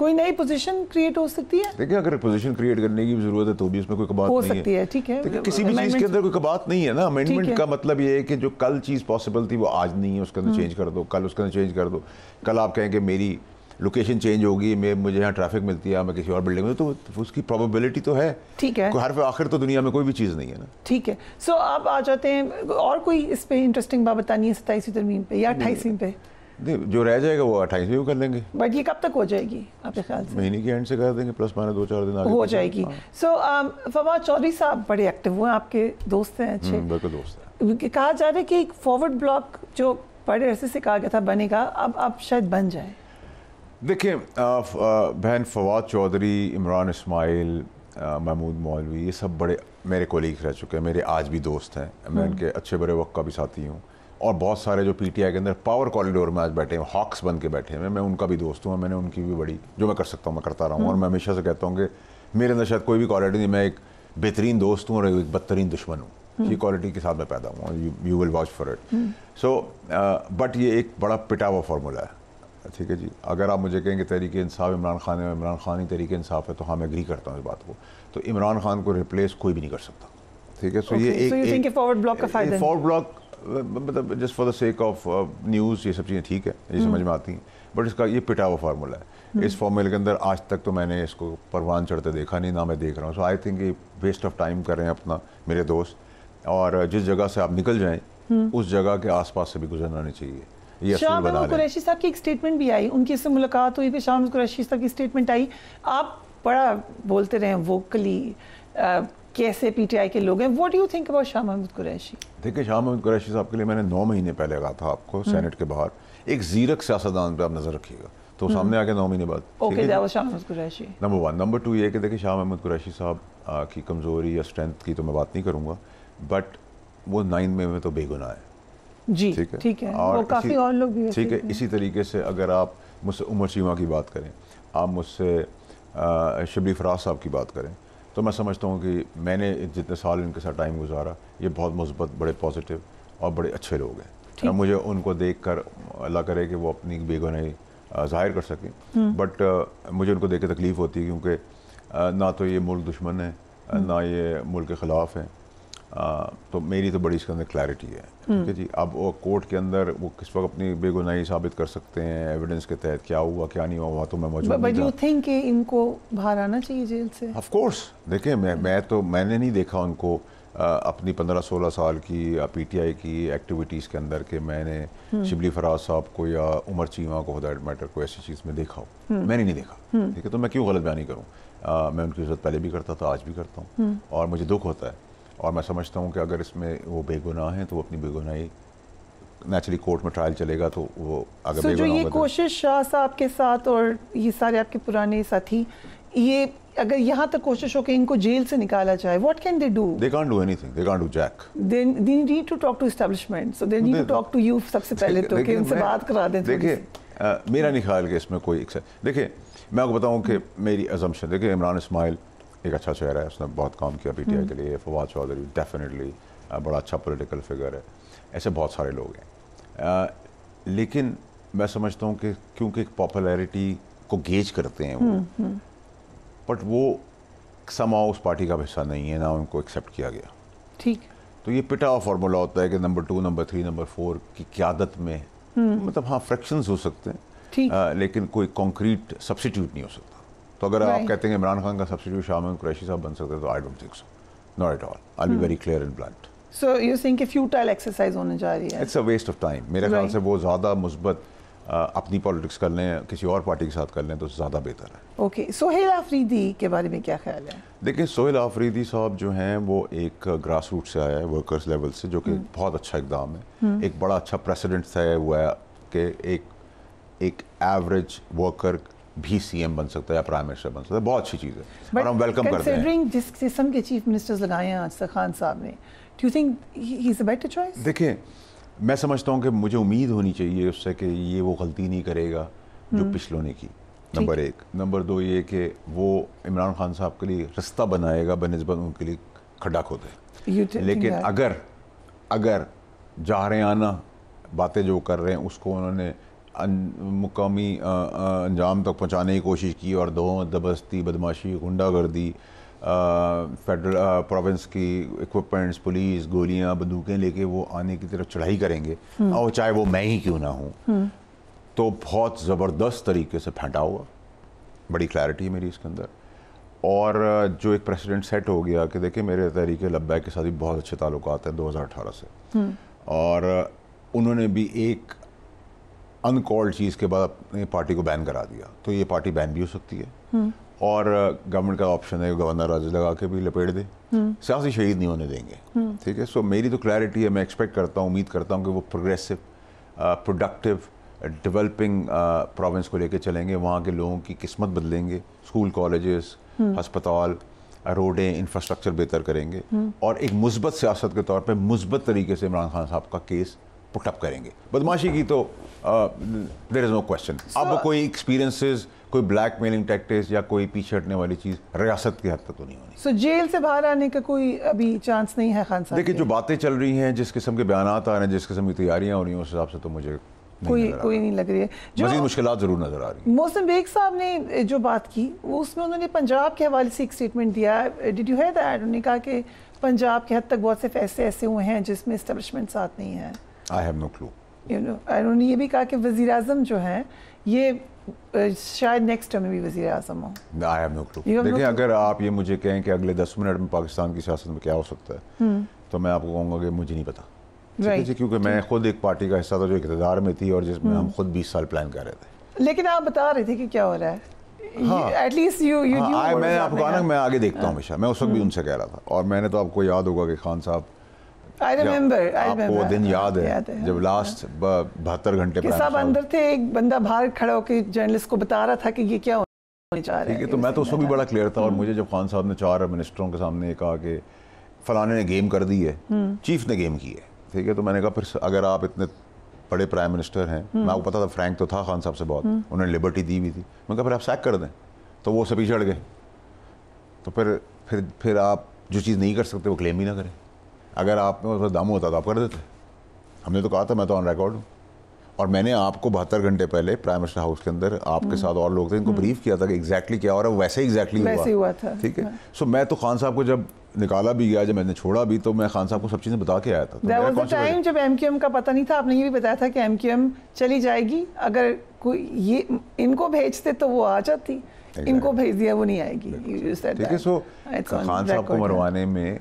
कोई नई position create हो सकती है? देखिए, अगर पोजीशन क्रिएट करने की जरूरत है तो भी उसमें कोई कबात हो नहीं सकती है। ठीक है, देखिए किसी भी चीज़ के अंदर कोई कबात नहीं है ना। अमेंडमेंट का मतलब ये है कि जो कल चीज़ पॉसिबल थी वो आज नहीं है, उसके अंदर चेंज कर दो, कल उसके अंदर चेंज कर दो। कल आप कहें कि मेरी लोकेशन चेंज होगी, मुझे यहाँ ट्रैफिक मिलती है, मैं किसी और बिल्डिंग में, तो उसकी प्रोबेबिलिटी तो है। ठीक है, हर आखिर तो दुनिया में कोई भी चीज़ नहीं है ना। ठीक है। सो आप आ जाते हैं, और कोई इस पे इंटरेस्टिंग बात बतानी है 27वीं तरमीम पे या 28वीं पे? जो रह जाएगा वो 28वीं को कर लेंगे। बट ये कब तक हो जाएगी आपके ख्याल से? महीने के एंड से कर देंगे, प्लस माइनस 2-4 दिन आगे हो जाएगी। सो फवाद चौधरी साहब बड़े एक्टिव हुए, आपके दोस्त हैं अच्छे। बिल्कुल दोस्त हैं। कहा जा रहा है कि एक फॉरवर्ड ब्लॉक जो बड़े अरसे से कहा गया था बनेगा, अब शायद बन जाए। देखिए बहन फवाद चौधरी, इमरान इस्माइल, महमूद मौलवी, ये सब बड़े मेरे कोलीग रह चुके हैं, मेरे आज भी दोस्त हैं। मैं इनके अच्छे बड़े वक्त का भी साथी हूँ। और बहुत सारे जो पीटीआई के अंदर पावर कॉरिडोर में आज बैठे हैं, हॉक्स बन के बैठे हैं, मैं उनका भी दोस्त हूँ। मैंने उनकी भी बड़ी, जो मैं कर सकता हूँ मैं करता रहा हूँ। और मैं हमेशा से कहता हूँ कि मेरे अंदर शायद कोई भी क्वालिटी नहीं, मैं एक बेहतरीन दोस्त हूँ और एक बदतरीन दुश्मन हूँ। ये क्वालिटी के साथ मैं पैदा हूँ और you will watch for it. So but ये एक बड़ा पिटा हुआ फार्मूला है। ठीक है जी, अगर आप मुझे कहेंगे तहरीक इंसाफ इमरान खान है, इमरान खान ही तहरीक इंसाफ है, तो हाँ मैं एग्री करता हूँ इस बात को। तो इमरान खान को रिप्लेस कोई भी नहीं कर सकता। ठीक है, सो ये एक फॉरवर्ड ब्लॉक का फायदा, फॉरवर्ड ब्लॉक मतलब just for the sake of news, ये सब चीज़ें ठीक है, ये समझ में आती हैं, बट इसका ये पिटा हुआ फार्मूला है। इस फार्मूले के अंदर आज तक तो मैंने इसको परवान चढ़ते देखा नहीं, ना मैं देख रहा हूँ। सो आई थिंक ये वेस्ट ऑफ टाइम कर रहे हैं अपना मेरे दोस्त। और जिस जगह से आप निकल जाएं उस जगह के आसपास से भी गुजरना नहीं चाहिए। शाह महमूद कुरैशी साहब की एक स्टेटमेंट भी आई, उनकी इससे मुलाकात हुई, फिर शाह महमूद कुरैशी साहब की स्टेटमेंट आई। आप बड़ा बोलते रहे वोकली, कैसे पीटीआई के लोग हैं। What do you think about Shah Mahmood Qureshi? देखिए, शाह महमूद कुरैशी साहब के लिए मैंने 9 महीने पहले कहा था आपको, सेनेट के बाहर एक जीरक सियासतदान पे आप नजर रखिएगा, तो सामने आके 9 महीने बाद। Okay, that was Shah Mahmood Qureshi, number 1। Number 2 ये कि देखिए, शाह महमूद कुरैशी साहब की कमज़ोरी या स्ट्रेंथ की तो मैं बात नहीं करूँगा, बट वो 9 में तो बेगुनाह है जी। ठीक है, और काफ़ी और लोग भी। ठीक है, इसी तरीके से अगर आप मुझसे उमर चीमा की बात करें, आप मुझसे शिबली फराज साहब की बात करें, तो मैं समझता हूँ कि मैंने जितने साल इनके साथ टाइम गुजारा, ये बहुत मुस्बत, बड़े पॉजिटिव और बड़े अच्छे लोग हैं। मुझे उनको देख कर अल्लाह करे कि वो अपनी बेगुनाही ज़ाहिर कर सकें, बट मुझे उनको देख के तकलीफ़ होती है, क्योंकि ना तो ये मुल्क दुश्मन है, ना ये मुल्क के ख़िलाफ़ है। तो मेरी तो बड़ी इसके अंदर क्लैरिटी है। ठीक है जी, अब वो कोर्ट के अंदर वो किस वक्त अपनी बेगुनाही साबित कर सकते हैं, एविडेंस के तहत क्या हुआ क्या नहीं हुआ तो मैं मौजूद नहीं था। बट यू थिंक कि इनको बाहर आना चाहिए जेल से? Of course. देखिए, मैंने नहीं देखा उनको अपनी 15-16 साल की पीटीआई की एक्टिविटीज़ के अंदर कि मैंने शिबली फराज साहब को या उमर चीमा को दैट मैटर को ऐसी चीज़ में देखा हो। मैंने नहीं देखा। ठीक है, तो मैं क्यों गलत बयानी करूँ। मैं उनकी इज़्ज़त पहले भी करता था, आज भी करता हूँ, और मुझे दुख होता है। और मैं समझता हूँ कि अगर इसमें वो बेगुनाह हैं तो वो अपनी बेगुनाही, नेचुरली कोर्ट में ट्रायल चलेगा तो वो अगर बेगुनाह जो ये कोशिश शाह साहब के साथ और ये सारे आपके पुराने साथी, ये अगर यहाँ तक कोशिश हो कि इनको जेल से निकाला जाए, what can they do? They can't do anything, they can't do jack. They need to talk to establishment, so they need to talk to you सबसे पहले, तो कि उनसे बात करा दें। देखिए, मेरा नहीं ख्याल कि इसमें कोई, देखिए मैं आपको बताऊँ कि मेरी अजम्पशन, देखिए इमरान इस्माइल एक अच्छा चेहरा है, उसने बहुत काम किया पीटीआई के लिए। फवाद चौधरी डेफिनेटली बड़ा अच्छा पॉलिटिकल फिगर है, ऐसे बहुत सारे लोग हैं। लेकिन मैं समझता हूँ कि क्योंकि एक पॉपुलैरिटी को गेज करते हैं वो, बट वो समाओ उस पार्टी का हिस्सा नहीं है, ना उनको एक्सेप्ट किया गया। ठीक, तो ये पिटा हुआ फार्मूला होता है कि नंबर 2, नंबर 3, नंबर 4 की क़यादत में मतलब हाँ फ्रैक्शंस हो सकते हैं, लेकिन कोई कॉन्क्रीट सब्सिट्यूट नहीं हो सकता। तो अगर आप कहते हैं इमरान खान का सब्सिट्यूट शाह महमूद कुरैशी साहब बन सकते हैं, तो I don't think so, not at all. I will be very clear and blunt. So you think कि फ्यूटाइल एक्सरसाइज होने जा रही है? It's a waste of time. मेरे ख्याल से वो ज़्यादा मुस्बत अपनी पॉलिटिक्स कर लें, किसी और पार्टी के साथ कर लें तो ज़्यादा बेहतर है। ओके, सोहेल आफरीदी के बारे में क्या ख्याल है? देखिए, सोहेल आफरीदी साहब जो हैं वो एक ग्रास रूट से आया है, वर्कर्स लेवल से, जो कि बहुत अच्छा इकदाम है। एक बड़ा अच्छा प्रेसिडेंट तय हुआ है कि एक एवरेज वर्कर भी सीएम बन सकता है या प्राइम मिनिस्टर बन सकता है। बहुत अच्छी चीज़ है और हम वेलकम करते हैं। कंसीडरिंग जिस किस्म के चीफ मिनिस्टर्स लगाए हैं आज तक खान साहब ने, do you think he is a better choice? देखिए, मैं समझता हूँ कि मुझे उम्मीद होनी चाहिए उससे कि ये वो गलती नहीं करेगा जो पिछलों ने की, नंबर 1। नंबर 2 ये कि वो इमरान खान साहब के लिए रास्ता बनाएगा बनिस्बत उनके लिए खड्डा खोदे। लेकिन अगर जा रहे आना बातें जो कर रहे हैं उसको उन्होंने मुकामी अंजाम तक पहुंचाने की कोशिश की और दबस्ती, बदमाशी, गुंडागर्दी, फेडरल प्रोविंस की इक्विपमेंट्स, पुलिस, गोलियां, बंदूकें लेके वो आने की तरफ चढ़ाई करेंगे, और चाहे वो मैं ही क्यों ना हूँ, तो बहुत ज़बरदस्त तरीके से फेंटा हुआ, बड़ी क्लैरिटी है मेरी इसके अंदर। और जो एक प्रेसिडेंट सेट हो गया कि देखिए मेरे तहरीक लब्बैक के साथ भी बहुत अच्छे ताल्लुकात हैं 2018 से, और उन्होंने भी एक अनकॉल्ड चीज़ के बाद अपनी पार्टी को बैन करा दिया, तो ये पार्टी बैन भी हो सकती है। और गवर्नमेंट का ऑप्शन है गवर्नर राज लगा के भी लपेट दे, सियासी शहीद नहीं होने देंगे, ठीक है। सो मेरी तो क्लैरिटी है, मैं एक्सपेक्ट करता हूँ, उम्मीद करता हूँ कि वो प्रोग्रेसिव, प्रोडक्टिव, डेवलपिंग प्रोविंस को लेके चलेंगे, वहाँ के लोगों की किस्मत बदलेंगे, स्कूल, कॉलेजेस, हस्पताल, रोडें, इंफ्रास्ट्रक्चर बेहतर करेंगे, और एक मुस्बत सियासत के तौर पे मुस्बत तरीके से इमरान खान साहब का केस पुटअप करेंगे। बदमाशी की तो देयर इज़ नो क्वेश्चन। अब कोई एक्सपीरियंसेस, कोई ब्लैक मेलिंग टैक्टिक्स या कोई पीछे हटने वाली चीज़ रियासत की हद तक तो नहीं होनी। सो जेल से बाहर आने का कोई अभी चांस नहीं है खान साहब? देखिए जो बातें चल रही हैं, जिस किस्म के बयान आ रहे हैं, जिस किस्म की तैयारियाँ हो रही हैं, उस हिसाब से तो मुझे कोई नहीं लग रही है। मज़ीद मुश्किलात ज़रूर नज़र आ रही है। मोहसिन बेग साहब ने जो बात की वो उसमें उन्होंने पंजाब के हवाले से एक स्टेटमेंट दिया, डिड यू हियर दैट? उन्होंने कहा कि पंजाब के हद तक बहुत से फैसले ऐसे हुए हैं जिसमें एस्टेब्लिशमेंट साथ नहीं है। I have no clue. उन्होंने ये भी कहा कि वज़ीर आज़म जो हैं ये शायद नेक्स्ट टर्म में भी वज़ीर आज़म हो। I have no clue. देखिए अगर आप ये मुझे कहें कि अगले 10 मिनट में पाकिस्तान की सियासत में क्या हो सकता है, तो मैं आपको कहूँगा कि मुझे नहीं पता, ठीक है जी, क्योंकि मैं खुद एक पार्टी का हिस्सा था जो इक़्तिदार में थी और जिसमें हम खुद 20 साल प्लान कर रहे थे। लेकिन आप बता रहे थे कि क्या हो रहा है। हाँ, एटलीस्ट मैं आपको कहा ना, मैं आगे देखता हूँ हमेशा। मैं उस वक्त भी उनसे कह रहा था, और मैंने तो आपको याद होगा कि खान साहब, आपको वो दिन याद है जब लास्ट 72 घंटे साहब अंदर थे, एक बंदा बाहर खड़ा होकर जर्नलिस्ट को बता रहा था कि ये क्या होने जा रहा है। ठीक है, तो मैं तो उस वक्त भी बड़ा क्लियर था, और मुझे जब खान साहब ने 4 मिनिस्टरों के सामने कहा कि फलाने ने गेम कर दी है, चीफ ने गेम की है, ठीक है, तो मैंने कहा फिर अगर आप इतने बड़े प्राइम मिनिस्टर हैं, मैं आपको पता था फ्रैंक तो था खान साहब से बहुत, उन्होंने लिबर्टी दी हुई थी, मैं कहा फिर आप सैक कर दें, तो वो सभी चढ़ गए। तो फिर आप जो चीज़ नहीं कर सकते वो क्लेम ही ना करें। अगर आप में उसका दम होता तो आप कर देते। हमने तो कहा था, मैं तो ऑन रिकॉर्ड हूँ, और मैंने आपको 72 घंटे पहले प्राइम मिनिस्टर हाउस के अंदर आपके साथ और लोग थे, इनको ब्रीफ किया था कि एग्जैक्टली क्या हो रहा है, वैसे एग्जैक्टली हुआ था, ठीक है। सो मैं तो खान साहब को जब निकाला भी गया, जब मैंने छोड़ा भी, तो मैं खान साहब को सब चीज़ें बता के आया था। There was a time जब MQM का पता नहीं था, आपने ये भी बताया था कि MQM चली जाएगी, अगर कोई ये इनको भेजते तो वो आ जाती, इनको भेज दिया वो नहीं आएगी, ठीक है। सो खान साहब को मरवाने में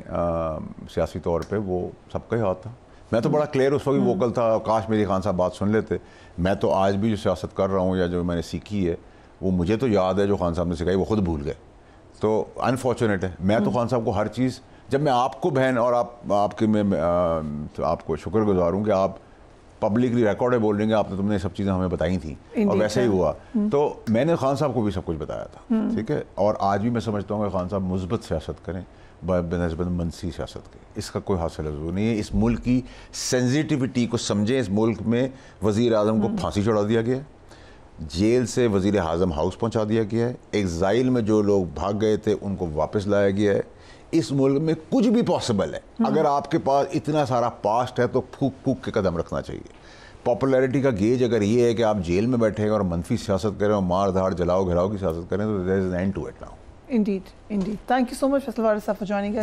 सियासी तौर पे वो सबका ही हाथ था। मैं तो बड़ा क्लियर उस वक्त भी वोकल था, काश मेरी खान साहब बात सुन लेते। मैं तो आज भी जो सियासत कर रहा हूँ या जो मैंने सीखी है, वो मुझे तो याद है, जो खान साहब ने सिखाई वो खुद भूल गए, तो अनफॉर्चुनेट है। मैं तो खान साहब को हर चीज़, जब मैं आपको बहन और आपके मैं तो आपको शुक्रगुजार हूँ कि आप पब्लिकली रिकॉर्ड है बोल रहे हैं, आपने तुमने सब चीज़ें हमें बताई थी, और वैसे ही हुआ। तो मैंने खान साहब को भी सब कुछ बताया था, ठीक है, और आज भी मैं समझता हूँ कि खान साहब मुस्बत सियासत करें बनस्बत मनसी सियासत के, इसका कोई हासिल ज़रूर नहीं है। इस मुल्क की सेंसिटिविटी को समझें। इस मुल्क में वज़ीर आज़म को फांसी चढ़ा दिया गया, जेल से वज़ीर आज़म हाउस पहुंचा दिया गया है, एग्ज़ाइल में जो लोग भाग गए थे उनको वापस लाया गया है। इस मुल्क में कुछ भी पॉसिबल है। अगर आपके पास इतना सारा पास्ट है तो फूक फूक के कदम रखना चाहिए। पॉपुलैरिटी का गेज अगर ये है कि आप जेल में बैठे और मनफी सियासत करें और मार धाड़ जलाओ घिराओ की सियासत करें, तो there is an end to it now. Indeed. Thank you so much, Faisal Waris, for joining us.